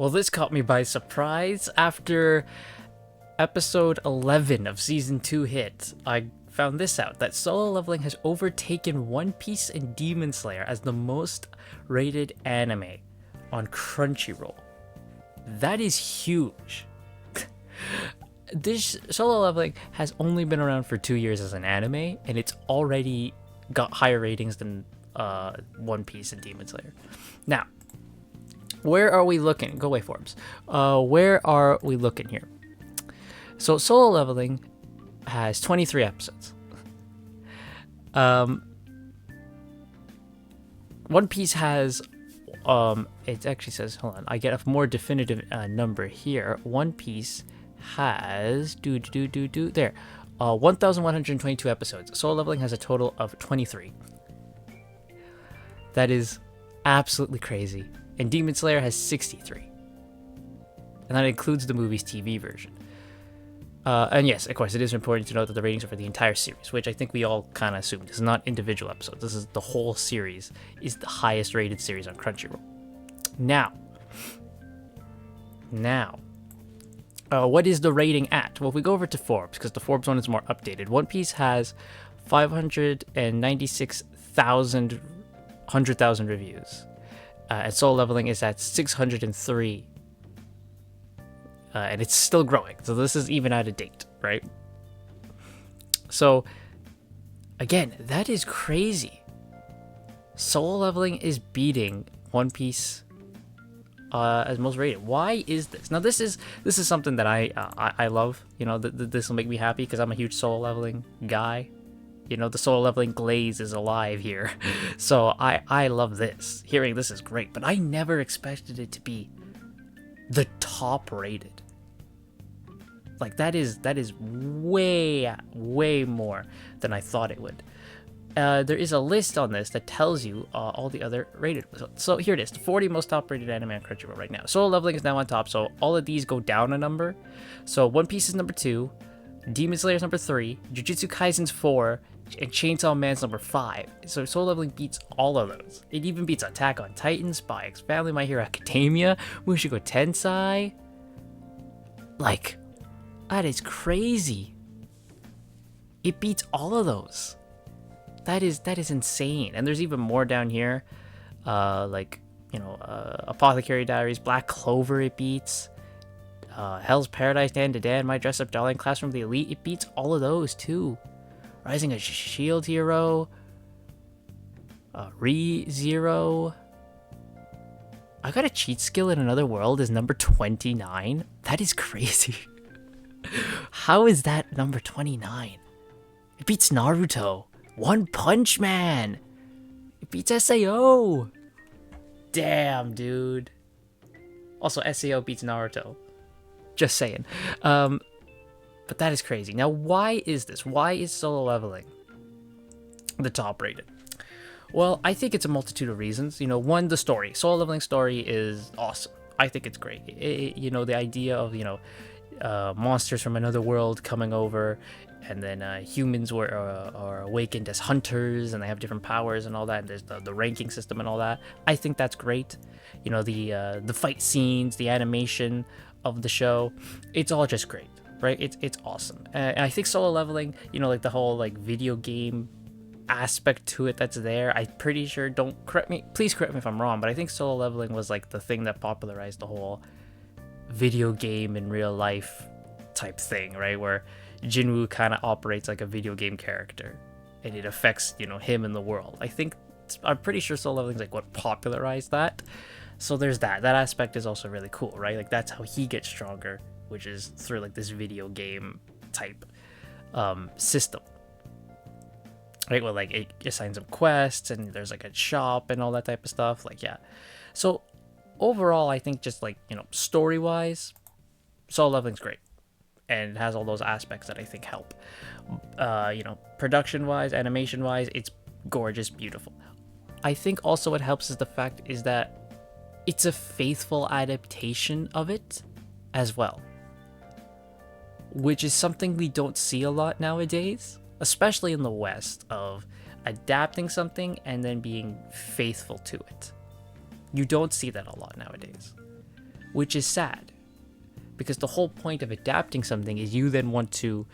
Well, this caught me by surprise. After episode 11 of season 2 hit, I found this out, that Solo Leveling has overtaken One Piece and Demon Slayer as the most rated anime on Crunchyroll. That is huge. This Solo Leveling has only been around for 2 years as an anime, and it's already got higher ratings than One Piece and Demon Slayer. Now, where are we looking? Go away, Forbes. Where are we looking here? So Solo Leveling has 23 episodes. One Piece has, it actually says, hold on, I get a more definitive number here. One Piece has, there, 1,122 episodes. Solo Leveling has a total of 23. That is absolutely crazy. And Demon Slayer has 63. And that includes the movie's TV version. And yes, of course, it is important to note that the ratings are for the entire series, which I think we all kind of assumed. This is not individual episodes. This is the whole series is the highest rated series on Crunchyroll. Now, what is the rating at? Well, if we go over to Forbes, because the Forbes one is more updated, One Piece has 596,000 reviews. And Solo Leveling is at 603. And it's still growing. So this is even out of date, right? So, again, that is crazy. Solo Leveling is beating One Piece as most rated. Why is this? Now, this is something that I love. You know, this will make me happy because I'm a huge Solo Leveling guy. You know, the Solo Leveling glaze is alive here. So I love this. Hearing this is great. But I never expected it to be the top rated. Like, that is way more than I thought it would. There is a list on this that tells you all the other rated. So here it is, the 40 most top rated anime on Crunchyroll right now. Solo Leveling is now on top, so all of these go down a number. So One Piece is number 2, Demon Slayer is number 3, Jujutsu Kaisen's 4, and Chainsaw Man's number 5. So Solo Leveling beats all of those. It even beats Attack on Titan, Spy X Family, My Hero Academia, Mushoku Tensei. Like, that is crazy. It beats all of those. That is insane. And there's even more down here. Apothecary Diaries, Black Clover it beats. Hell's Paradise, Dan to Dan, My Dress Up Darling, Classroom of the Elite, it beats all of those too. Rising a Shield Hero, ReZero. I Got a Cheat Skill in Another World is number 29. That is crazy. How is that number 29? It beats Naruto. One Punch Man. It beats SAO. Damn, dude. Also, SAO beats Naruto. Just saying. But that is crazy. Now, why is this? Why is Solo Leveling the top rated? Well, I think it's a multitude of reasons. You know, one, the story. Solo Leveling story is awesome. I think it's great. The idea of, monsters from another world coming over, and then humans are awakened as hunters, and they have different powers and all that, and there's the ranking system and all that. I think that's great. You know, the fight scenes, the animation of the show, it's all just great, right? It's awesome. And I think Solo Leveling, like the whole video game aspect to it that's there, I'm pretty sure, please correct me if I'm wrong, but I think Solo Leveling was like the thing that popularized the whole video game in real life type thing, right? Where Jinwoo kind of operates like a video game character, and it affects, him in the world. I'm pretty sure Solo Leveling is like what popularized that. So there's that aspect is also really cool, right? Like, that's how he gets stronger, which is through like this video game type system, right? Where like it assigns him quests, and there's like a shop and all that type of stuff. Like, yeah. So overall, I think just story wise, Solo Leveling's great, and it has all those aspects that I think help. Production wise, animation wise, it's gorgeous, beautiful. I think also what helps is the fact is that it's a faithful adaptation of it as well, which is something we don't see a lot nowadays, especially in the West, of adapting something and then being faithful to it. You don't see that a lot nowadays. which is sad. Because the whole point of adapting something is you then want to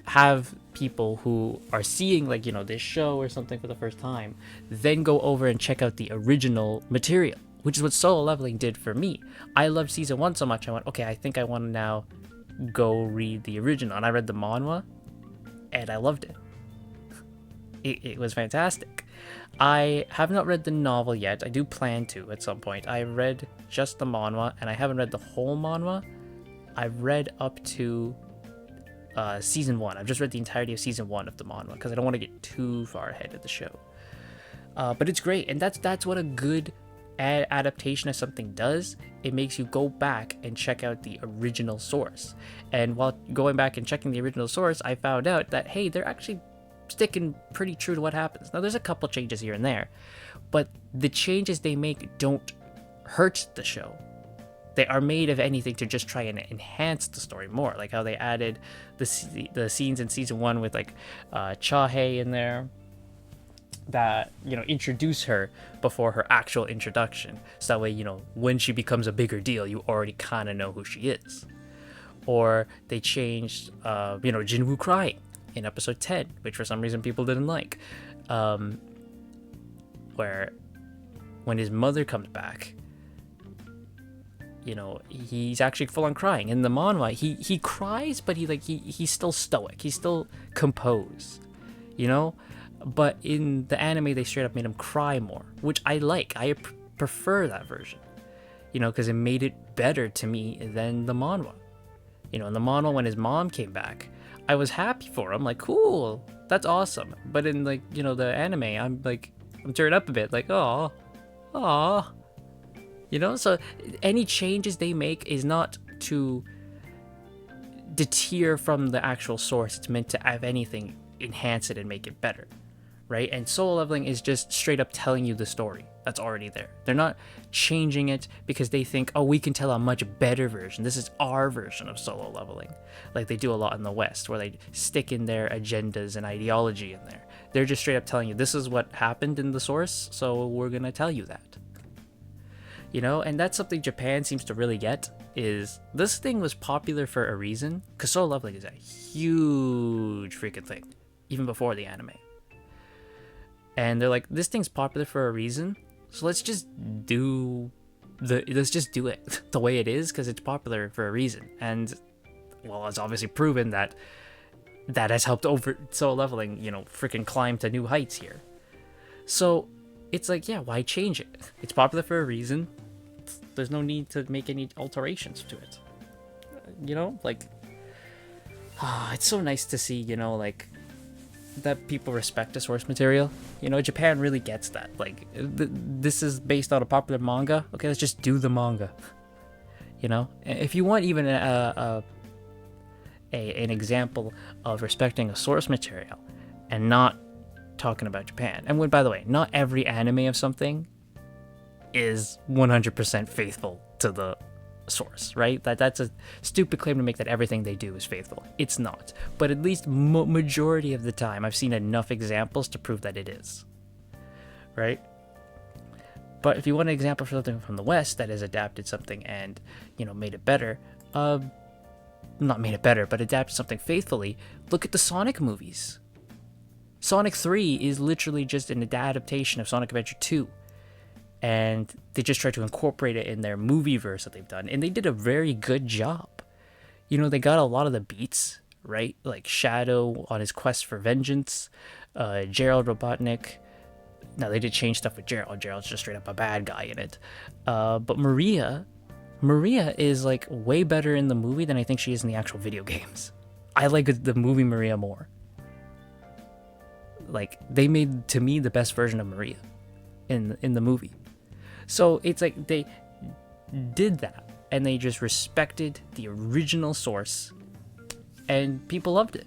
have people who are seeing, like, this show or something for the first time, then go over and check out the original material, which is what Solo Leveling did for me. I loved season 1 so much, I went, okay, I think I want to now go read the original. And I read the manhwa, and I loved it. It was fantastic. I have not read the novel yet. I do plan to at some point. I read just the manhwa, and I haven't read the whole manhwa. I've read up to season 1. I've just read the entirety of season 1 of the manhwa because I don't want to get too far ahead of the show. But it's great, and that's what a good adaptation of something does. It makes you go back and check out the original source. And while going back and checking the original source, I found out that, hey, they're actually sticking pretty true to what happens. Now, there's a couple changes here and there, but the changes they make don't hurt the show. They are made, if anything, to just try and enhance the story more, like how they added the scenes in season 1 with, like, Chahae in there that, introduce her before her actual introduction. So that way, when she becomes a bigger deal, you already kind of know who she is. Or they changed, Jinwoo crying in episode 10, which for some reason people didn't like. Where when his mother comes back, he's actually full on crying. In the manhwa, he cries, but he's still stoic. He's still composed, But in the anime, they straight up made him cry more, which I like. I prefer that version, because it made it better to me than the manhwa. In the manhwa, when his mom came back, I was happy for him, like, cool, that's awesome. But in, like, the anime, I'm turned up a bit, like, aw. So any changes they make is not to deter from the actual source. It's meant to, if anything, enhance it and make it better, right? And Solo Leveling is just straight up telling you the story that's already there. They're not changing it because they think, oh, we can tell a much better version. This is our version of Solo Leveling, like they do a lot in the West, where they stick in their agendas and ideology in there. They're just straight up telling you, this is what happened in the source, so we're gonna tell you that. And that's something Japan seems to really get, is this thing was popular for a reason, because Solo Leveling is a huge freaking thing, even before the anime. And they're like, this thing's popular for a reason, so let's just do it the way it is, because it's popular for a reason. And, well, it's obviously proven that has helped over Solo Leveling, freaking climb to new heights here. So it's like, yeah, why change it? It's popular for a reason. There's no need to make any alterations to it. It's so nice to see, that people respect the source material. Japan really gets that. Like, this is based on a popular manga. Okay, let's just do the manga. If you want even an example of respecting a source material and not talking about Japan. And by the way, not every anime of something is 100% faithful to the source, right? That's a stupid claim to make, that everything they do is faithful. It's not. But at least majority of the time, I've seen enough examples to prove that it is, right? But if you want an example for something from the West that has adapted something and, made it better, not made it better, but adapted something faithfully, look at the Sonic movies. Sonic 3 is literally just an adaptation of Sonic Adventure 2. And they just tried to incorporate it in their movie verse that they've done. And they did a very good job. They got a lot of the beats, right? Like Shadow on his quest for vengeance, Gerald Robotnik. Now, they did change stuff with Gerald. Gerald's just straight up a bad guy in it. But Maria is, like, way better in the movie than I think she is in the actual video games. I like the movie Maria more. Like, they made, to me, the best version of Maria in the movie. So it's like they did that, and they just respected the original source, and people loved it.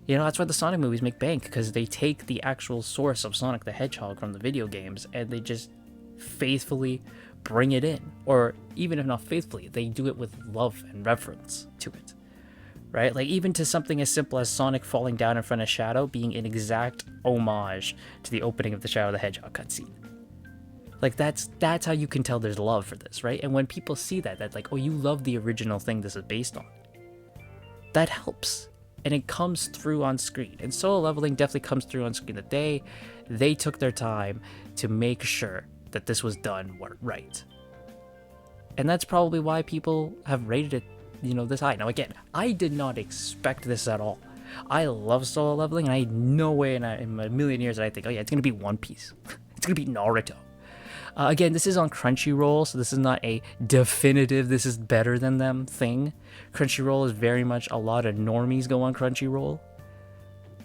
That's why the Sonic movies make bank, because they take the actual source of Sonic the Hedgehog from the video games, and they just faithfully bring it in. Or even if not faithfully, they do it with love and reverence to it, right? Like, even to something as simple as Sonic falling down in front of Shadow being an exact homage to the opening of the Shadow the Hedgehog cutscene. Like that's how you can tell there's love for this, right? And when people see that like, oh, you love the original thing this is based on, that helps. And it comes through on screen. And Solo Leveling definitely comes through on screen. That they took their time to make sure that this was done right. And that's probably why people have rated it, this high. Now again, I did not expect this at all. I love Solo Leveling, and I had no way in a million years that I think, oh yeah, it's gonna be One Piece. It's gonna be Naruto. Again, this is on Crunchyroll, so this is not a definitive this is better than them thing. Crunchyroll is very much a lot of normies go on Crunchyroll.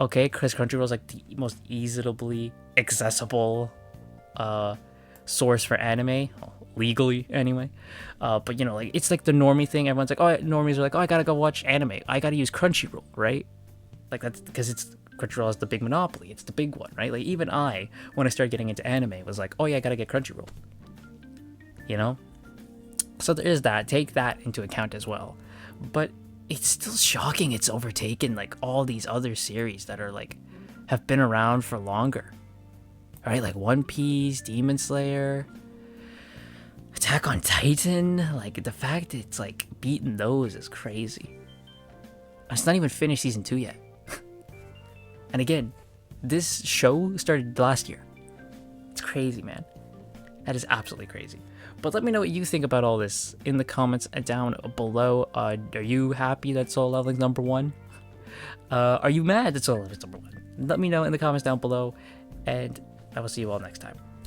Okay, because Crunchyroll is like the most easily accessible source for anime, legally anyway. But like it's like the normie thing. Everyone's like, oh, normies are like, oh, I gotta go watch anime. I gotta use Crunchyroll, right? Like that's because Crunchyroll is the big monopoly. It's the big one, right? Like even I, when I started getting into anime, was like, oh yeah, I gotta get Crunchyroll. So there is that. Take that into account as well. But it's still shocking it's overtaken like all these other series that are like have been around for longer. All right, like One Piece, Demon Slayer, Attack on Titan. Like the fact it's like beaten those is crazy. It's not even finished season 2 yet. And again, this show started last year. It's crazy, man. That is absolutely crazy. But let me know what you think about all this in the comments down below. Are you happy that Solo Leveling's number 1? Are you mad that Solo Leveling's number 1? Let me know in the comments down below, and I will see you all next time.